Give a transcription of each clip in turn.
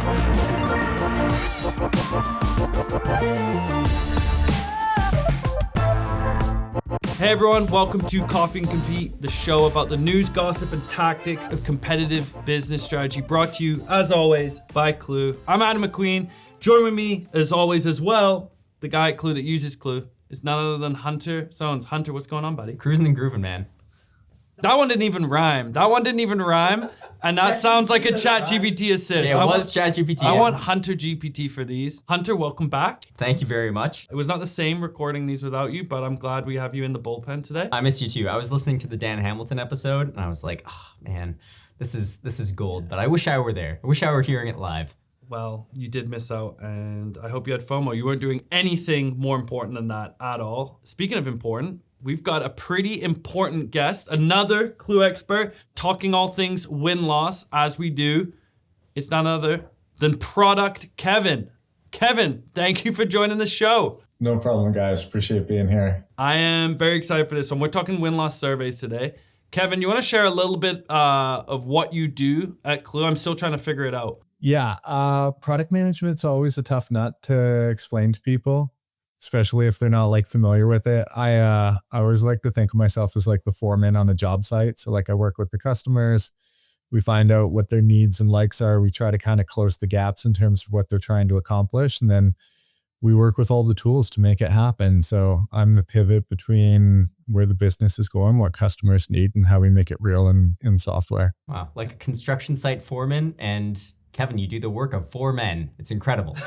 Hey everyone, welcome to Coffee and Compete, the show about the news, gossip, and tactics of competitive business strategy, brought to you, as always, by Klue. I'm Adam McLean. Join with me, as always, as well, the guy at Klue that uses Klue is none other than Hunter Sones. Hunter, what's going on, buddy? Cruising and grooving, man. That one didn't even rhyme. And that sounds like a ChatGPT assist. Yeah, it was ChatGPT. I want Hunter GPT for these. Hunter, welcome back. Thank you very much. It was not the same recording these without you, but I'm glad we have you in the bullpen today. I miss you too. I was listening to the Dan Hamilton episode and I was like, oh man, this is gold. But I wish I were there. I wish I were hearing it live. Well, you did miss out, and I hope you had FOMO. You weren't doing anything more important than that at all. Speaking of important, we've got a pretty important guest, another Klue expert, talking all things win-loss as we do. It's none other than Product Kevin. Kevin, thank you for joining the show. No problem, guys. Appreciate being here. I am very excited for this one. We're talking win-loss surveys today. Kevin, you want to share a little bit of what you do at Klue? I'm still trying to figure it out. Yeah, product management's always a tough nut to explain to people, especially if they're not like familiar with it. I always like to think of myself as like the foreman on a job site. So like I work with the customers, we find out what their needs and likes are. We try to kind of close the gaps in terms of what they're trying to accomplish. And then we work with all the tools to make it happen. So I'm the pivot between where the business is going, what customers need, and how we make it real in software. Wow, like a construction site foreman, and Kevin, you do the work of 4 men. It's incredible.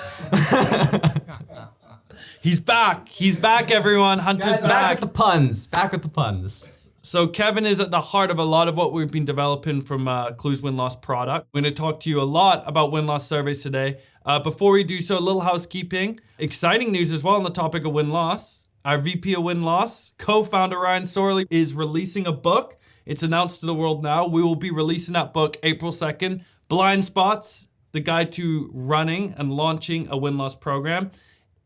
He's back. He's back, everyone. Hunter's back. Back with the puns. So Kevin is at the heart of a lot of what we've been developing from Klue's win-loss product. We're going to talk to you a lot about win-loss surveys today. Before we do so, a little housekeeping. Exciting news as well on the topic of win-loss. Our VP of win-loss, co-founder Ryan Sorley, is releasing a book. It's announced to the world now. We will be releasing that book April 2nd. Blindspots, the guide to running and launching a win-loss program.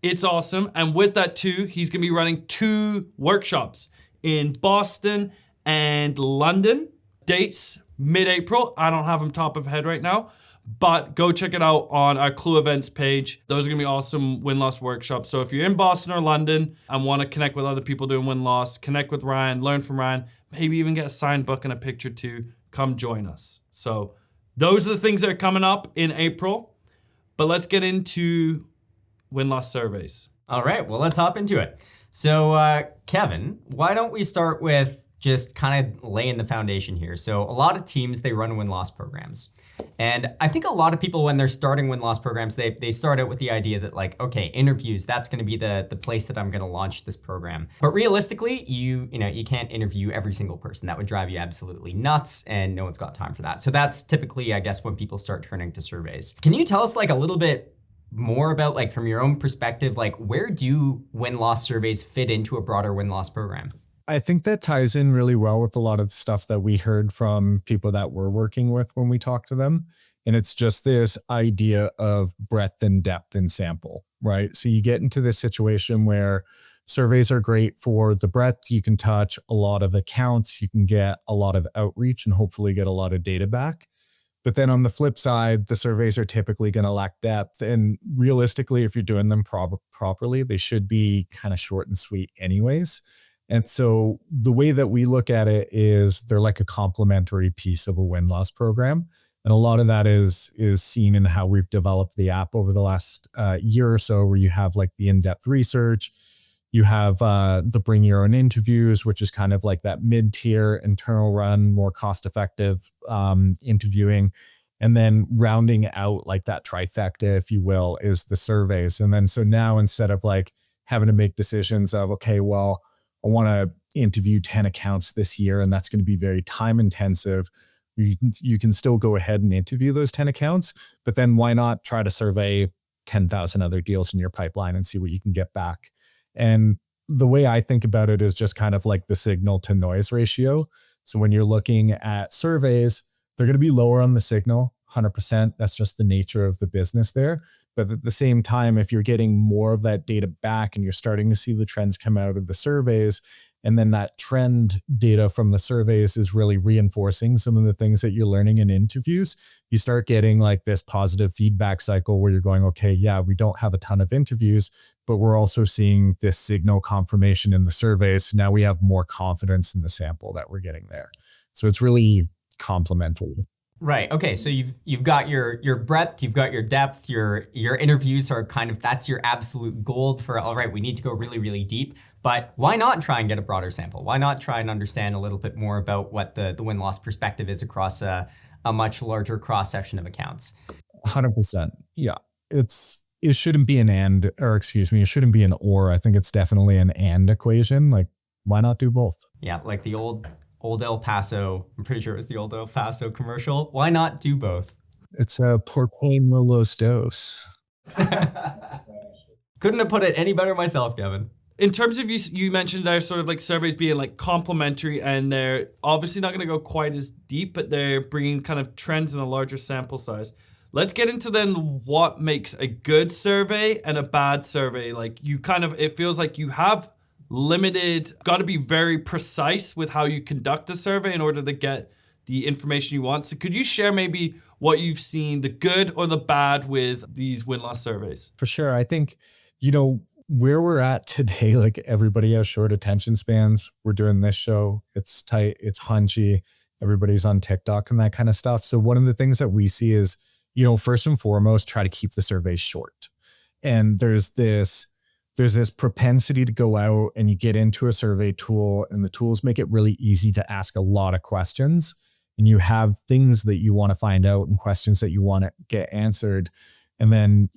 It's awesome. And with that too, he's going to be running 2 workshops in Boston and London. Dates, mid-April. I don't have them top of head right now, but go check it out on our Klue events page. Those are going to be awesome win-loss workshops. So if you're in Boston or London and want to connect with other people doing win-loss, connect with Ryan, learn from Ryan, maybe even get a signed book and a picture too, come join us. So those are the things that are coming up in April, but let's get into win-loss surveys. All right, well, let's hop into it. So, Kevin, why don't we start with just kind of laying the foundation here? So a lot of teams, they run win-loss programs. And I think a lot of people, when they're starting win-loss programs, they start out with the idea that like, okay, interviews, that's going to be the place that I'm going to launch this program. But realistically, you can't interview every single person. That would drive you absolutely nuts, and no one's got time for that. So that's typically, I guess, when people start turning to surveys. Can you tell us like a little bit more about, like, from your own perspective, like where do win-loss surveys fit into a broader win-loss program? I think that ties in really well with a lot of the stuff that we heard from people that we're working with when we talk to them. And it's just this idea of breadth and depth in sample, right? So you get into this situation where surveys are great for the breadth. You can touch a lot of accounts, you can get a lot of outreach and hopefully get a lot of data back. But then on the flip side, the surveys are typically going to lack depth. And realistically, if you're doing them properly, they should be kind of short and sweet anyways. And so the way that we look at it is they're like a complementary piece of a win-loss program. And a lot of that is seen in how we've developed the app over the last year or so, where you have like the in-depth research. You have the bring your own interviews, which is kind of like that mid-tier internal run, more cost-effective interviewing. And then rounding out like that trifecta, if you will, is the surveys. And then so now instead of like having to make decisions of, okay, well, I want to interview 10 accounts this year, and that's going to be very time intensive. You can still go ahead and interview those 10 accounts, but then why not try to survey 10,000 other deals in your pipeline and see what you can get back? And the way I think about it is just kind of like the signal to noise ratio. So when you're looking at surveys, they're going to be lower on the signal, 100%. That's just the nature of the business there. But at the same time, if you're getting more of that data back and you're starting to see the trends come out of the surveys, And then that trend data from the surveys is really reinforcing some of the things that you're learning in interviews. You start getting like this positive feedback cycle where you're going, okay, yeah, we don't have a ton of interviews, but we're also seeing this signal confirmation in the surveys. So now we have more confidence in the sample that we're getting there. So it's really complementary. Right. Okay. So you've got your breadth, you've got your depth, your interviews are kind of, that's your absolute gold for, all right, we need to go really, really deep, but why not try and get a broader sample? Why not try and understand a little bit more about what the win-loss perspective is across a much larger cross-section of accounts? 100%. Yeah. It shouldn't be it shouldn't be an or. I think it's definitely an and equation. Like, why not do both? Yeah. Like the old El Paso, I'm pretty sure it was the old El Paso commercial. Why not do both? It's a porqué no los dos. Couldn't have put it any better myself, Kevin. In terms of you mentioned there sort of like surveys being like complementary, and they're obviously not going to go quite as deep, but they're bringing kind of trends in a larger sample size. Let's get into then what makes a good survey and a bad survey. Like it feels like you have got to be very precise with how you conduct a survey in order to get the information you want. So could you share maybe what you've seen, the good or the bad with these win-loss surveys? For sure. I think, where we're at today, like everybody has short attention spans. We're doing this show. It's tight. It's hunchy. Everybody's on TikTok and that kind of stuff. So one of the things that we see is, first and foremost, try to keep the survey short. And there's this propensity to go out and you get into a survey tool, and the tools make it really easy to ask a lot of questions. And you have things that you want to find out and questions that you want to get answered. And then,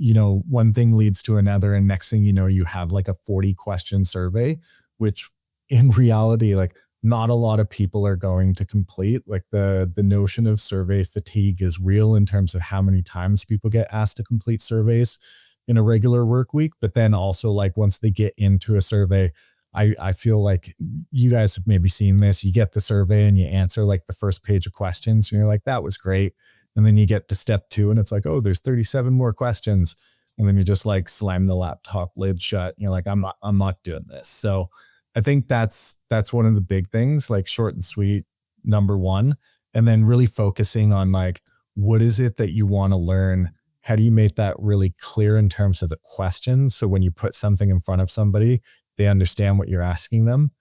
one thing leads to another. And next thing you know, you have like a 40 question survey, which in reality, like not a lot of people are going to complete. Like the notion of survey fatigue is real in terms of how many times people get asked to complete surveys in a regular work week. But then also like once they get into a survey, I feel like you guys have maybe seen this. You get the survey and you answer like the first page of questions and you're like, that was great. And then you get to step 2 and it's like, oh, there's 37 more questions. And then you just like slam the laptop lid shut. And you're like, I'm not doing this. So I think that's one of the big things, like short and sweet, number one. And then really focusing on like, what is it that you want to learn? How do you make that really clear in terms of the questions? So when you put something in front of somebody, they understand what you're asking them.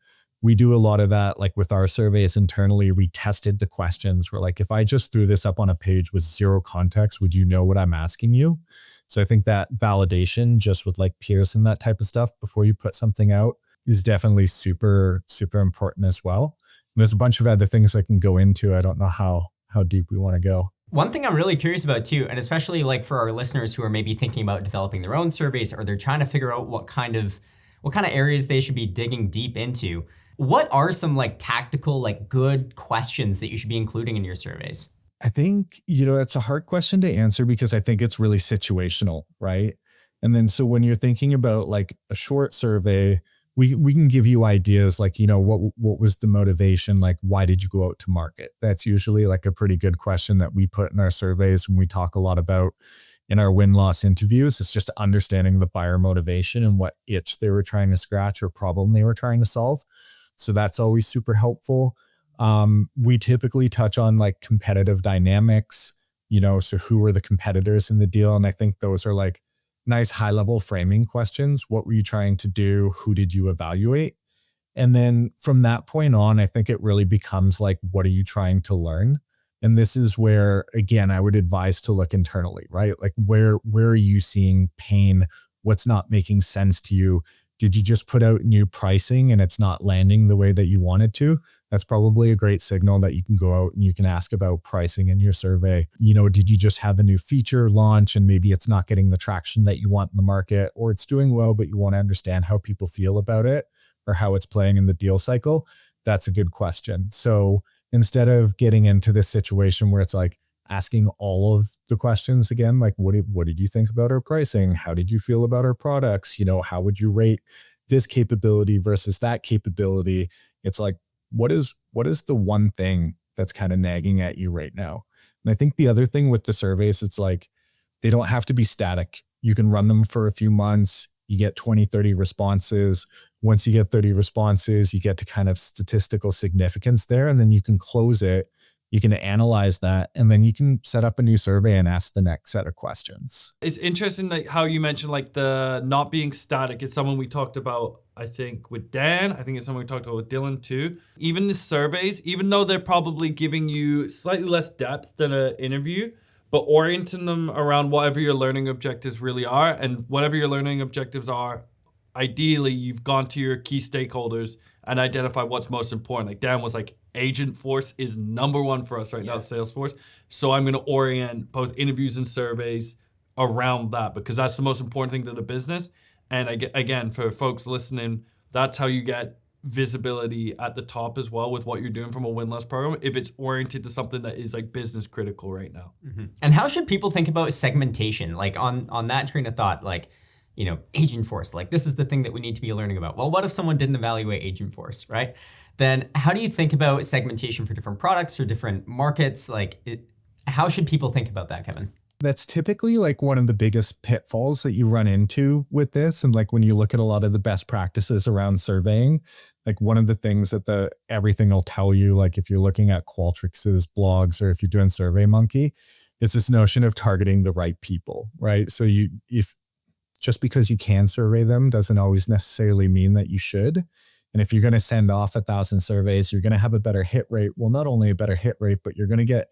We do a lot of that, like with our surveys internally, we tested the questions. We're like, if I just threw this up on a page with zero context, would you know what I'm asking you? So I think that validation just with like peers and that type of stuff before you put something out is definitely super, super important as well. And there's a bunch of other things I can go into. I don't know how deep we want to go. One thing I'm really curious about too, and especially like for our listeners who are maybe thinking about developing their own surveys, or they're trying to figure out what kind of areas they should be digging deep into. What are some like tactical, like good questions that you should be including in your surveys? I think, it's a hard question to answer because I think it's really situational, right? And then so when you're thinking about like a short survey, we can give you ideas like, what was the motivation? Like, why did you go out to market? That's usually like a pretty good question that we put in our surveys when we talk a lot about in our win-loss interviews. It's just understanding the buyer motivation and what itch they were trying to scratch or problem they were trying to solve. So that's always super helpful. We typically touch on like competitive dynamics, so who are the competitors in the deal? And I think those are like nice high level framing questions. What were you trying to do? Who did you evaluate? And then from that point on, I think it really becomes like, what are you trying to learn? And this is where, again, I would advise to look internally, right? Like where are you seeing pain? What's not making sense to you? Did you just put out new pricing and it's not landing the way that you wanted to? That's probably a great signal that you can go out and you can ask about pricing in your survey. Did you just have a new feature launch and maybe it's not getting the traction that you want in the market, or it's doing well, but you want to understand how people feel about it or how it's playing in the deal cycle? That's a good question. So instead of getting into this situation where it's like asking all of the questions again, like what did you think about our pricing? How did you feel about our products? How would you rate this capability versus that capability? It's like, what is the one thing that's kind of nagging at you right now? And I think the other thing with the surveys, it's like, they don't have to be static. You can run them for a few months. You get 20, 30 responses. once you get 30 responses, you get to kind of statistical significance there, and then you can close it. You can analyze that, and then you can set up a new survey and ask the next set of questions. It's interesting like how you mentioned like the not being static. It's someone we talked about, I think, with Dan. I think it's someone we talked about with Dylan too. Even the surveys, even though they're probably giving you slightly less depth than an interview, but orienting them around whatever your learning objectives really are, and whatever your learning objectives are, ideally you've gone to your key stakeholders and identified what's most important. Like Dan was like, agent force is number one for us right now at Salesforce. So I'm going to orient both interviews and surveys around that because that's the most important thing to the business. And again, for folks listening, that's how you get visibility at the top as well with what you're doing from a win-loss program if it's oriented to something that is like business critical right now. Mm-hmm. And how should people think about segmentation? Like on that train of thought, like, you know, agent force, like this is the thing that we need to be learning about. Well, what if someone didn't evaluate agent force, right? Then how do you think about segmentation for different products or different markets? How should people think about that, Kevin? That's typically like one of the biggest pitfalls that you run into with this. And like when you look at a lot of the best practices around surveying, like one of the things that everything will tell you, like if you're looking at Qualtrics's blogs or if you're doing SurveyMonkey, is this notion of targeting the right people, right? So if just because you can survey them doesn't always necessarily mean that you should. And if you're going to send off 1,000 surveys, you're going to have a better hit rate. Well, not only a better hit rate, but you're going to get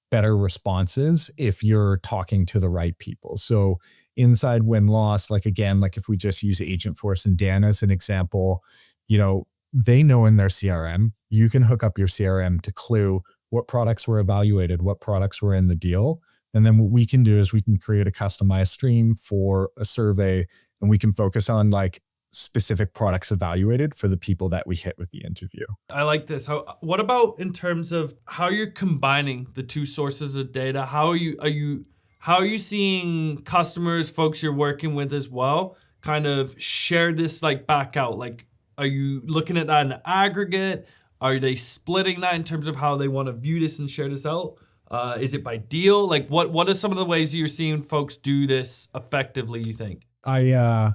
better responses if you're talking to the right people. So inside win-loss, like again, like if we just use Agent Force and Dan as an example, you know, they know in their CRM, you can hook up your CRM to Klue what products were evaluated, what products were in the deal. And then what we can do is we can create a customized stream for a survey, and we can focus on like specific products evaluated for the people that we hit with the interview. I like this. What about in terms of how you're combining the two sources of data? How are you seeing customers, folks you're working with as well, kind of share this like back out? Like, are you looking at that in aggregate? Are they splitting that in terms of how they want to view this and share this out? Is it by deal? Like what are some of the ways you're seeing folks do this effectively, you think? I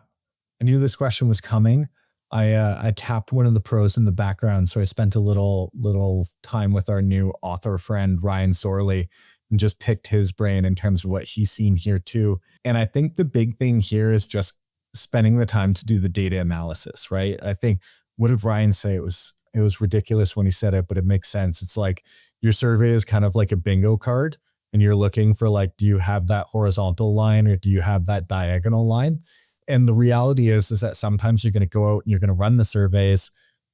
knew this question was coming. I tapped one of the pros in the background. So I spent a little time with our new author friend, Ryan Sorley, and just picked his brain in terms of what he's seen here too. And I think the big thing here is just spending the time to do the data analysis, right? I think, what did Ryan say? It was ridiculous when he said it, but it makes sense. It's like your survey is kind of like a bingo card, and you're looking for like, do you have that horizontal line or do you have that diagonal line? And the reality is that sometimes you're going to go out and you're going to run the surveys,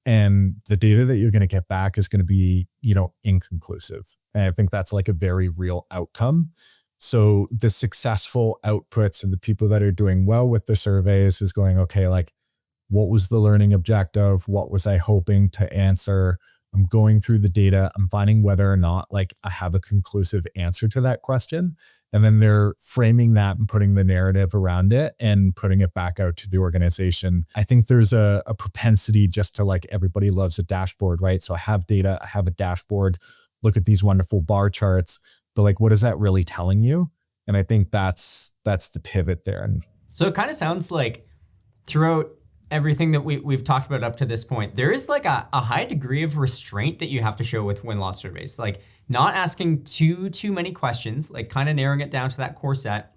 and the data that you're going to get back is going to be, you know, inconclusive. And I think that's like a very real outcome. So the successful outputs and the people that are doing well with the surveys is going, okay, like what was the learning objective? What was I hoping to answer? I'm going through the data. I'm finding whether or not like I have a conclusive answer to that question. And then they're framing that and putting the narrative around it and putting it back out to the organization. I think there's a propensity just to like, everybody loves a dashboard, right? So I have data, I have a dashboard, look at these wonderful bar charts, but like, what is that really telling you? And I think that's the pivot there. And so it kind of sounds like throughout everything that we've talked about up to this point, there is like a high degree of restraint that you have to show with win-loss surveys. Like not asking too many questions, like kind of narrowing it down to that core set,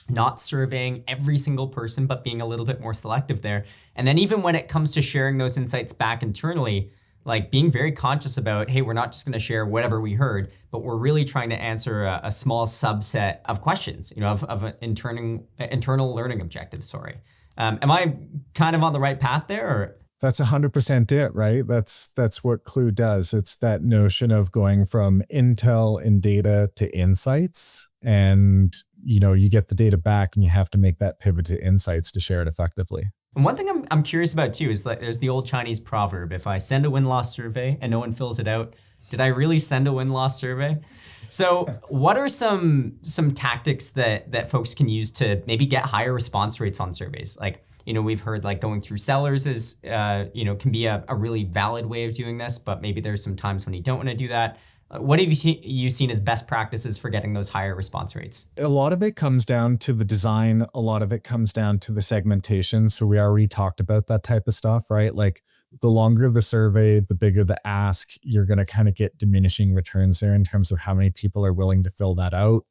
not surveying every single person, but being a little bit more selective there. And then even when it comes to sharing those insights back internally, like being very conscious about, hey, we're not just going to share whatever we heard, but we're really trying to answer a small subset of questions, you know, of an internal learning objectives, sorry. Am I kind of on the right path there? Or? That's 100% it, right? That's what Klue does. It's that notion of going from intel and data to insights, and you know, you get the data back and you have to make that pivot to insights to share it effectively. And one thing I'm curious about too is like there's the old Chinese proverb, if I send a win-loss survey and no one fills it out, did I really send a win-loss survey? So what are some tactics that folks can use to maybe get higher response rates on surveys? Like, you know, we've heard like going through sellers is, you know, can be a really valid way of doing this, but maybe there's some times when you don't want to do that. What have you seen as best practices for getting those higher response rates? A lot of it comes down to the design. A lot of it comes down to the segmentation. So we already talked about that type of stuff, right? Like the longer the survey, the bigger the ask, you're going to kind of get diminishing returns there in terms of how many people are willing to fill that out.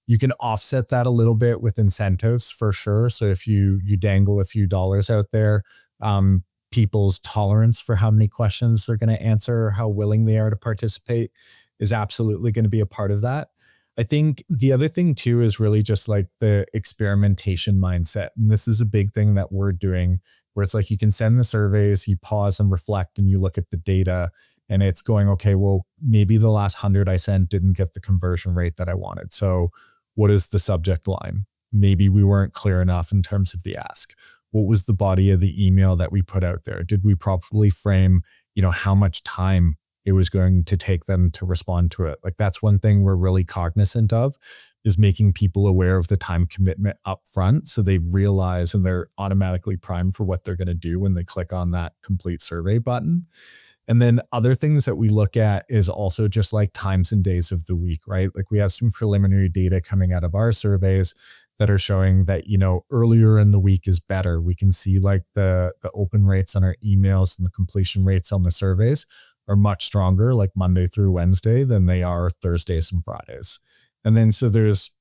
You can offset that a little bit with incentives for sure. So if you dangle a few dollars out there, people's tolerance for how many questions they're going to answer, or how willing they are to participate is absolutely going to be a part of that. I think the other thing too is really just like the experimentation mindset. And this is a big thing that we're doing, where it's like you can send the surveys, you pause and reflect, and you look at the data, and it's going, okay, well, maybe the last 100 I sent didn't get the conversion rate that I wanted. So what is the subject line? Maybe we weren't clear enough in terms of the ask. What was the body of the email that we put out there? Did we properly frame, how much time it was going to take them to respond to it? Like that's one thing we're really cognizant of, is making people aware of the time commitment up front, so they realize and they're automatically primed for what they're going to do when they click on that complete survey button. And then other things that we look at is also just like times and days of the week, right? Like we have some preliminary data coming out of our surveys that are showing that, earlier in the week is better. We can see like the open rates on our emails and the completion rates on the surveys are much stronger, like Monday through Wednesday, than they are Thursdays and Fridays. And then so there's,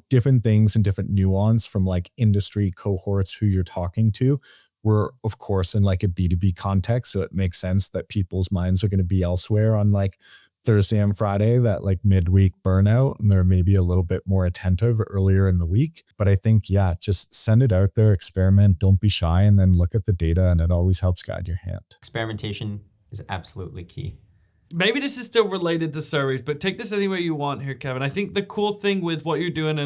different things and different nuance from like industry cohorts who you're talking to. We're of course in like a B2B context, so it makes sense that people's minds are going to be elsewhere on like Thursday and Friday, that like midweek burnout, and they're maybe a little bit more attentive earlier in the week. But I think, just send it out there, experiment, don't be shy, and then look at the data, and it always helps guide your hand. Experimentation is absolutely key. Maybe this is still related to surveys, but take this anywhere you want here, Kevin. I think the cool thing with what you're doing,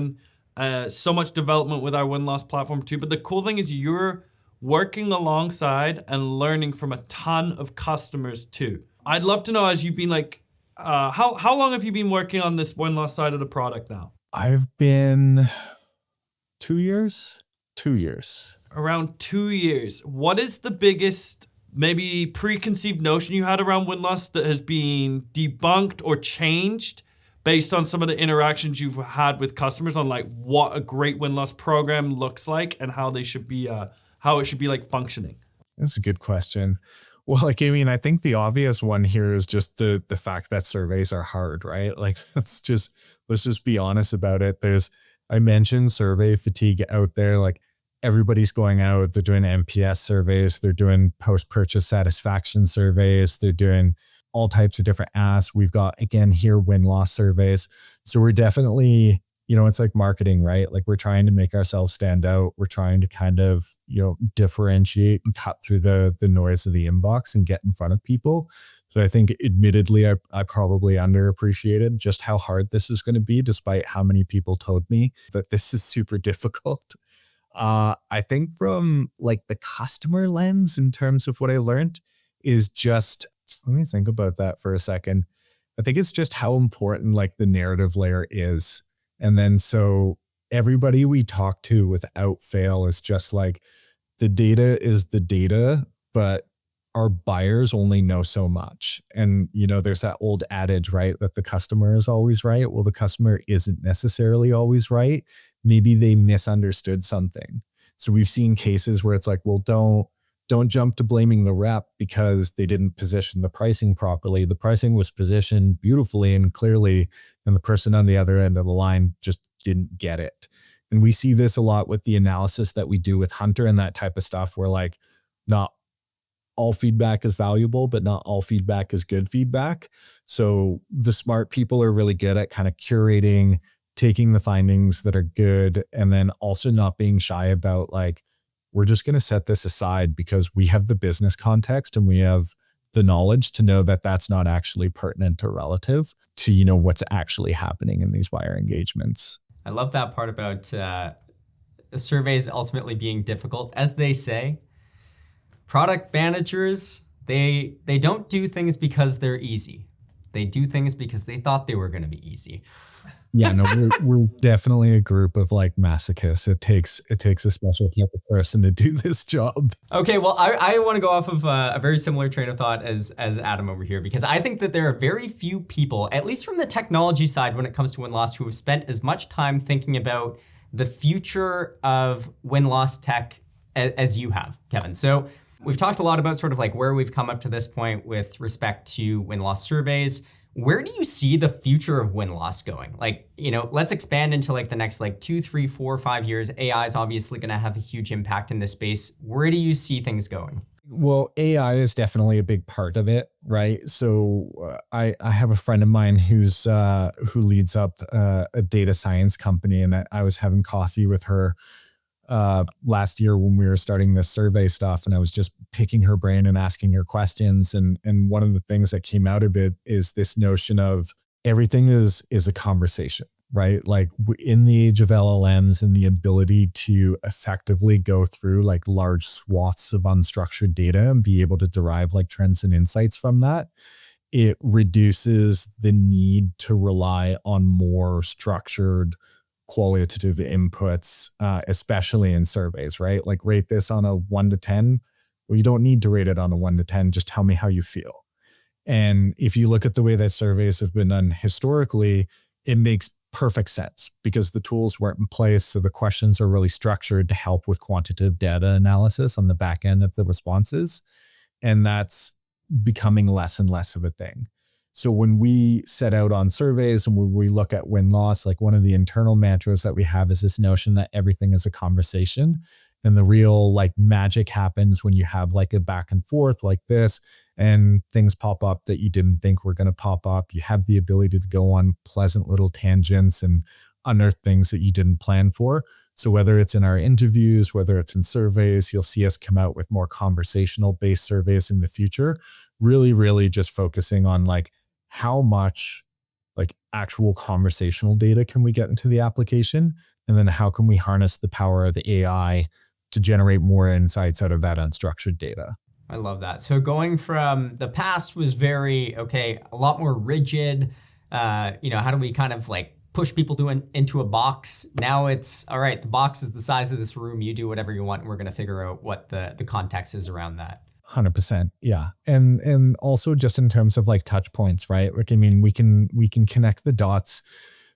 and so much development with our win-loss platform too, but the cool thing is you're working alongside and learning from a ton of customers too. I'd love to know, as you've been like, how long have you been working on this win-loss side of the product now? I've been 2 years. 2 years. Around 2 years. What is the biggest maybe preconceived notion you had around win-loss that has been debunked or changed based on some of the interactions you've had with customers on like what a great win-loss program looks like and how they should be, how it should be like functioning? That's a good question. Well, I think the obvious one here is just the fact that surveys are hard, right? Like let's just be honest about it. I mentioned survey fatigue out there. Like everybody's going out, they're doing NPS surveys, they're doing post-purchase satisfaction surveys, they're doing all types of different asks. We've got, again, here win-loss surveys. So we're definitely, it's like marketing, right? Like we're trying to make ourselves stand out. We're trying to kind of, differentiate and cut through the noise of the inbox and get in front of people. So I think admittedly, I probably underappreciated just how hard this is going to be, despite how many people told me that this is super difficult. I think from like the customer lens, in terms of what I learned, is just, let me think about that for a second. I think it's just how important like the narrative layer is. And then so everybody we talk to without fail is just like, the data is the data, but our buyers only know so much. And, there's that old adage, right? That the customer is always right. Well, the customer isn't necessarily always right. Maybe they misunderstood something. So we've seen cases where it's like, well, don't jump to blaming the rep because they didn't position the pricing properly. The pricing was positioned beautifully and clearly, and the person on the other end of the line just didn't get it. And we see this a lot with the analysis that we do with Hunter and that type of stuff, where like not all feedback is valuable, but not all feedback is good feedback. So the smart people are really good at kind of curating, taking the findings that are good, and then also not being shy about like, we're just going to set this aside because we have the business context and we have the knowledge to know that that's not actually pertinent or relative to, what's actually happening in these buyer engagements. I love that part about surveys ultimately being difficult. As they say, product managers, they don't do things because they're easy. They do things because they thought they were going to be easy. Yeah, no, we're definitely a group of like masochists. It takes a special type of person to do this job. Okay, well, I want to go off of a very similar train of thought as Adam over here, because I think that there are very few people, at least from the technology side when it comes to win-loss, who have spent as much time thinking about the future of win-loss tech as you have, Kevin. So we've talked a lot about sort of like where we've come up to this point with respect to win-loss surveys. Where do you see the future of win-loss going? Like, let's expand into like the next like 2, 3, 4, 5 years. AI is obviously going to have a huge impact in this space. Where do you see things going? Well, AI is definitely a big part of it, right? So I have a friend of mine who leads up a data science company, and I was having coffee with her last year when we were starting this survey stuff, and I was just picking her brain and asking her questions. And one of the things that came out of it is this notion of everything is a conversation, right? Like in the age of LLMs and the ability to effectively go through like large swaths of unstructured data and be able to derive like trends and insights from that, it reduces the need to rely on more structured qualitative inputs, especially in surveys, right? Like rate this on a 1 to 10. Well, you don't need to rate it on a 1 to 10. Just tell me how you feel. And if you look at the way that surveys have been done historically, it makes perfect sense because the tools weren't in place. So the questions are really structured to help with quantitative data analysis on the back end of the responses. And that's becoming less and less of a thing. So when we set out on surveys and when we look at win-loss, like one of the internal mantras that we have is this notion that everything is a conversation. And the real like magic happens when you have like a back and forth like this and things pop up that you didn't think were going to pop up. You have the ability to go on pleasant little tangents and unearth things that you didn't plan for. So whether it's in our interviews, whether it's in surveys, you'll see us come out with more conversational based surveys in the future, really just focusing on like how much like actual conversational data can we get into the application? And then how can we harness the power of the AI to generate more insights out of that unstructured data? I love that. So going from the past was very, a lot more rigid. How do we kind of like push people into a box? Now it's, all right, the box is the size of this room. You do whatever you want. And we're going to figure out what the context is around that. 100%. Yeah. And also just in terms of like touch points, right? Like, I mean, we can connect the dots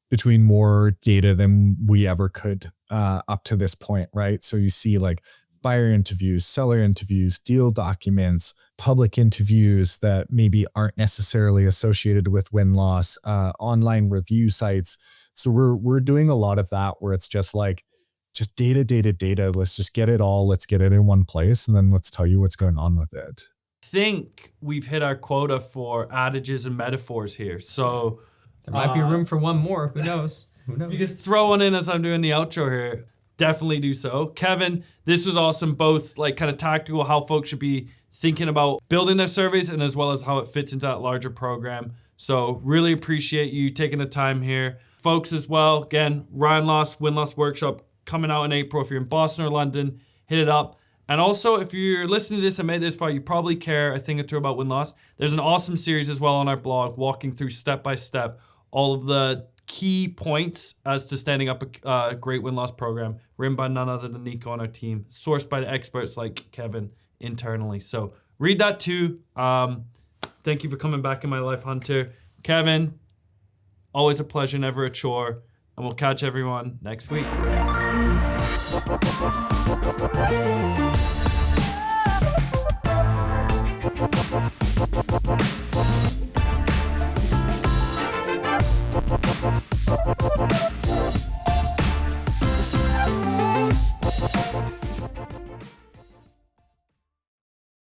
between more data than we ever could up to this point, right? So you see like buyer interviews, seller interviews, deal documents, public interviews that maybe aren't necessarily associated with win-loss, online review sites. So we're doing a lot of that where it's just like, just data. Let's just get it all. Let's get it in one place. And then let's tell you what's going on with it. I think we've hit our quota for adages and metaphors here. So there might be room for one more. Who knows? If you could throw one in as I'm doing the outro here, definitely do so. Kevin, this was awesome. Both like kind of tactical, how folks should be thinking about building their surveys and as well as how it fits into that larger program. So really appreciate you taking the time here. Folks as well, again, win-loss workshop coming out in April. If you're in Boston or London, hit it up. And also, if you're listening to this and made this far, you probably care a thing or two about win-loss. There's an awesome series as well on our blog, walking through step by step all of the key points as to standing up a great win-loss program, written by none other than Nico on our team, sourced by the experts like Kevin internally. So read that too. Thank you for coming back in my life, Hunter. Kevin, always a pleasure, never a chore. And we'll catch everyone next week.